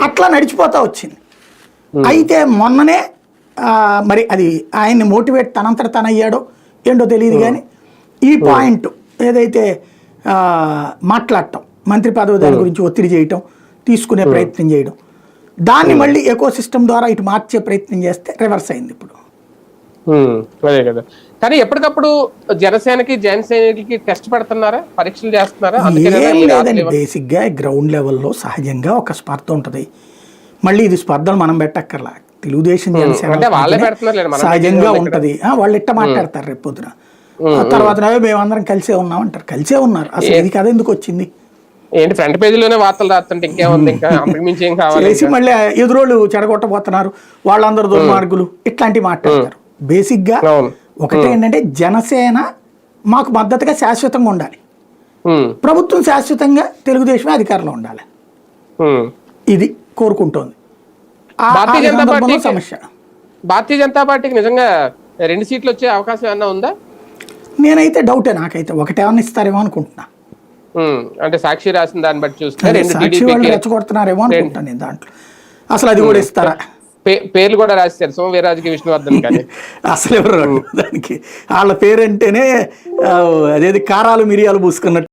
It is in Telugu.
అట్లా నడిచిపోతా వచ్చింది. అయితే మొన్ననే మరి అది ఆయన్ని మోటివేట్ తనంతట తనయ్యాడో ఏంటో తెలియదు, కానీ ఈ పాయింట్ ఏదైతే మాట్లాడటం, మంత్రి పదవి దాని గురించి ఒత్తిడి చేయటం, తీసుకునే ప్రయత్నం చేయడం, దాన్ని మళ్ళీ ఎకో సిస్టమ్ ద్వారా ఇటు మార్చే ప్రయత్నం చేస్తే రివర్స్ అయింది ఇప్పుడు. అదే కదా. కానీ ఎప్పటికప్పుడు జనసేనకి జనసేనకి టెస్ట్ పెడుతున్నారా, పరీక్షలు చేస్తున్నారా? ఏం లేదండి, బేసిక్ గా గ్రౌండ్ లెవెల్లో సహజంగా ఒక స్పర్ధ ఉంటది. మళ్ళీ ఇది స్పర్ధలు మనం పెట్టక్కర్లా, తెలుగుదేశం జనసేన సహజంగా ఉంటది. వాళ్ళు ఇట్ట మాట్లాడతారు రేపు పొద్దున, తర్వాత మేమందరం కలిసే ఉన్నాం అంటారు. కలిసే ఉన్నారు, అసలు ఇది కథ ఎందుకు వచ్చింది? ఏంటి ఫ్రంట్ పేజీలోనే వార్తలు రాస్తుంటే ఇంకేముంది, ఇంకా మించి ఏం కావాలి? మళ్ళీ ఎదురోళ్ళు చెడగొట్టబోతున్నారు, వాళ్ళందరూ దుర్మార్గులు, ఇట్లాంటివి మాట్లాడతారు. బేసిక్ గా ఒకటి ఏంటంటే, జనసేన మాకు మద్దతుగా శాశ్వతంగా ఉండాలి, ప్రభుత్వం శాశ్వతంగా తెలుగుదేశమే అధికారంలో ఉండాలి, ఇది కోరుకుంటోంది. సమస్య భారతీయ జనతా పార్టీకి నిజంగా 2 సీట్లు వచ్చే అవకాశం ఏమన్నా ఉందా? నేనైతే డౌటే, నాకైతే ఒకటేమన్నా ఇస్తారేమో అనుకుంటున్నా. అంటే సాక్షి రాసిన దాన్ని బట్టి చూస్తే సాక్షి వాళ్ళు రెచ్చగొడుతున్నారేమో అనుకుంటున్నాను నేను దాంట్లో. అసలు అది కూడా ఇస్తారా? పేర్లు కూడా రాశారు, సోమ వీర్రాజుకి, విష్ణువర్ధన్ కానీ అసలు ఎవరు దానికి వాళ్ళ పేరంటేనే అదేది కారాలు మిరియాలు పూసుకున్నట్టు.